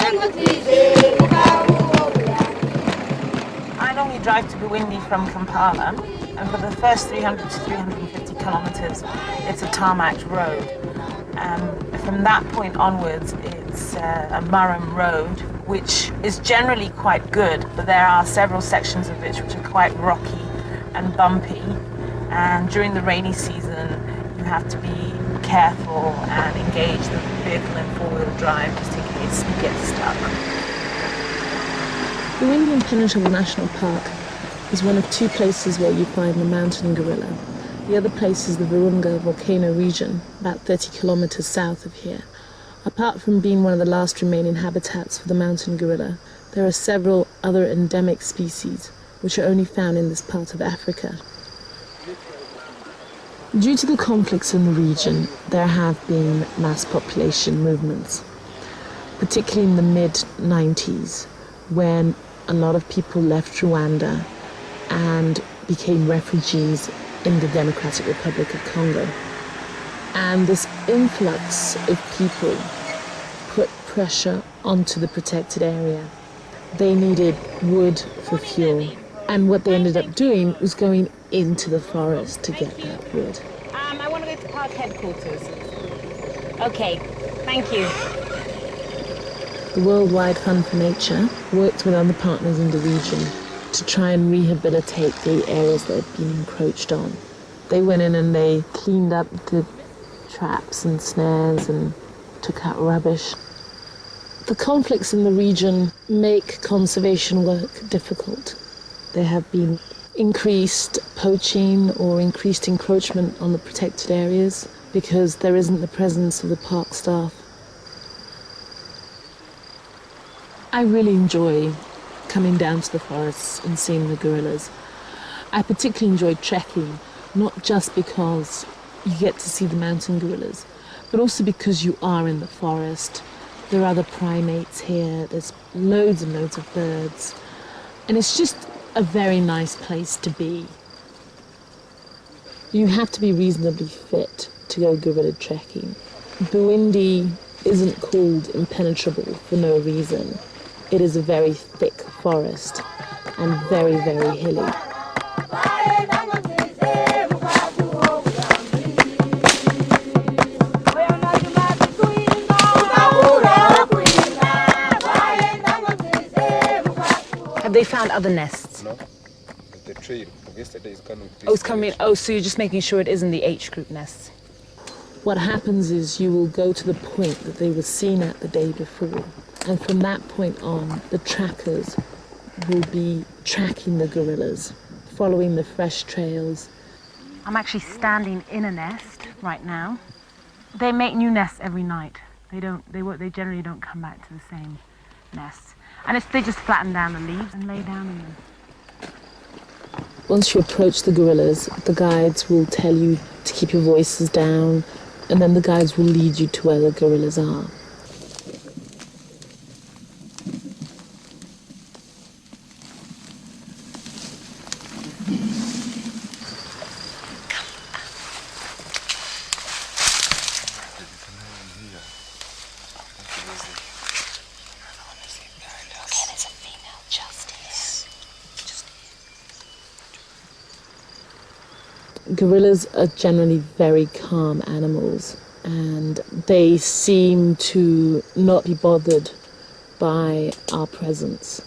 I normally drive to Bwindi from Kampala, and for the first 300 to 350 kilometers, it's a tarmac road. From that point onwards, it's a Murram road, which is generally quite good, but there are several sections of which are quite rocky and bumpy. And during the rainy season, you have to be careful and engage the vehicle in four-wheel drive just in case you get stuck. The Bwindi Impenetrable National Park is one of two places where you find the mountain gorilla. The other place is the Virunga volcano region, about 30 kilometers south of here. Apart from being one of the last remaining habitats for the mountain gorilla, there are several other endemic species which are only found in this part of Africa. Due to the conflicts in the region, there have been mass population movements, particularly in the mid-90s, when a lot of people left Rwanda and became refugees in the Democratic Republic of Congo. And this influx of people put pressure onto the protected area. They needed wood for fuel. And what they ended up doing was going into the forest to get that wood. I want to go to park headquarters. Okay, thank you. The Worldwide Fund for Nature worked with other partners in the region to try and rehabilitate the areas that had been encroached on. They went in and they cleaned up the traps and snares and took out rubbish. The conflicts in the region make conservation work difficult. There have been increased poaching or increased encroachment on the protected areas because there isn't the presence of the park staff. I really enjoy coming down to the forests and seeing the gorillas. I particularly enjoy trekking, not just because you get to see the mountain gorillas, but also because you are in the forest. There are other primates here, there's loads and loads of birds, and it's just a very nice place to be. You have to be reasonably fit to go gorilla trekking. Bwindi isn't called impenetrable for no reason. It is a very thick forest and very, very hilly. Have they found other nests? No. The trail of yesterday is coming. Oh, it's coming. Oh, so you're just making sure it isn't the H group nests. What happens is you will go to the point that they were seen at the day before. And from that point on, the trackers will be tracking the gorillas, following the fresh trails. I'm actually standing in a nest right now. They make new nests every night. They generally don't come back to the same nests. And they just flatten down the leaves and lay down in them. Once you approach the gorillas, the guides will tell you to keep your voices down, and then the guides will lead you to where the gorillas are. Gorillas are generally very calm animals, and they seem to not be bothered by our presence.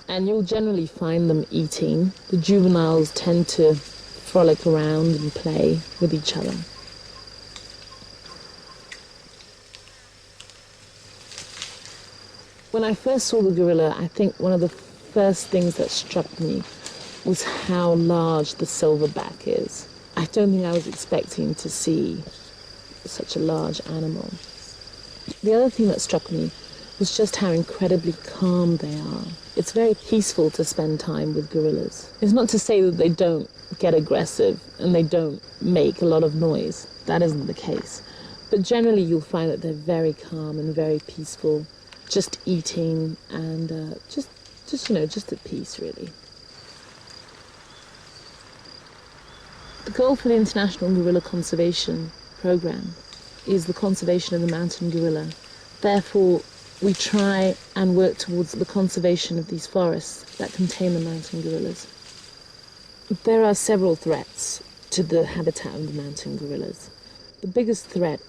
And you'll generally find them eating. The juveniles tend to frolic around and play with each other. When I first saw the gorilla, I think one of the first things that struck me was how large the silverback is. I don't think I was expecting to see such a large animal. The other thing that struck me was just how incredibly calm they are. It's very peaceful to spend time with gorillas. It's not to say that they don't get aggressive and they don't make a lot of noise. That isn't the case. But generally you'll find that they're very calm and very peaceful, just eating and just at peace, really. The goal for the International Gorilla Conservation Programme is the conservation of the mountain gorilla. Therefore, we try and work towards the conservation of these forests that contain the mountain gorillas. There are several threats to the habitat of the mountain gorillas. The biggest threat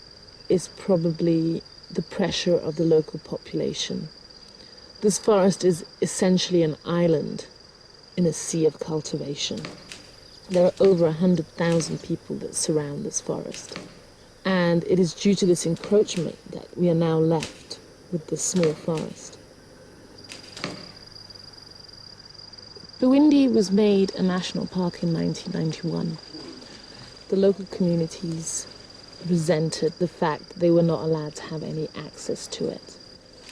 is probably the pressure of the local population. This forest is essentially an island in a sea of cultivation. There are over 100,000 people that surround this forest. And it is due to this encroachment that we are now left with this small forest. Bwindi was made a national park in 1991. The local communities resented the fact that they were not allowed to have any access to it.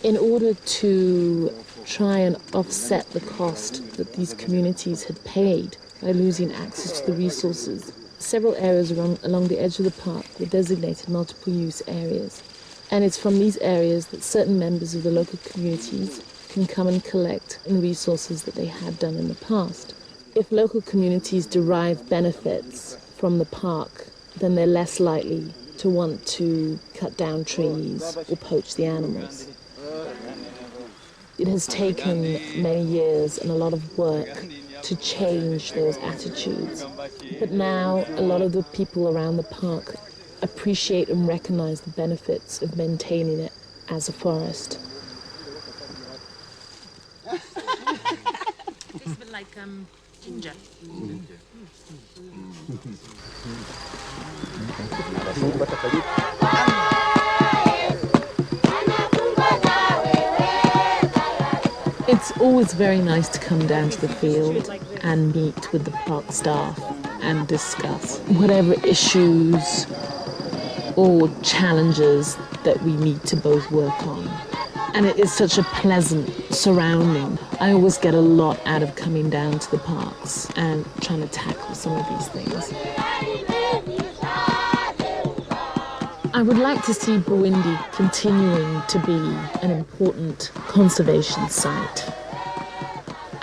In order to try and offset the cost that these communities had paid by losing access to the resources, several areas along the edge of the park were designated multiple use areas. And it's from these areas that certain members of the local communities can come and collect in resources that they had done in the past. If local communities derive benefits from the park, then they're less likely to want to cut down trees or poach the animals. It has taken many years and a lot of work to change those attitudes. But now a lot of the people around the park appreciate and recognize the benefits of maintaining it as a forest. It's a bit like ginger. It's always very nice to come down to the field and meet with the park staff and discuss whatever issues or challenges that we need to both work on. And it is such a pleasant surrounding. I always get a lot out of coming down to the parks and trying to tackle some of these things. I would like to see Bwindi continuing to be an important conservation site.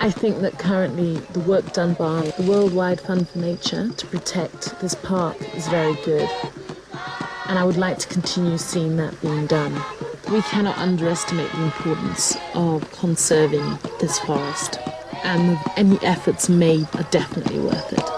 I think that currently the work done by the Worldwide Fund for Nature to protect this park is very good. And I would like to continue seeing that being done. We cannot underestimate the importance of conserving this forest, and any efforts made are definitely worth it.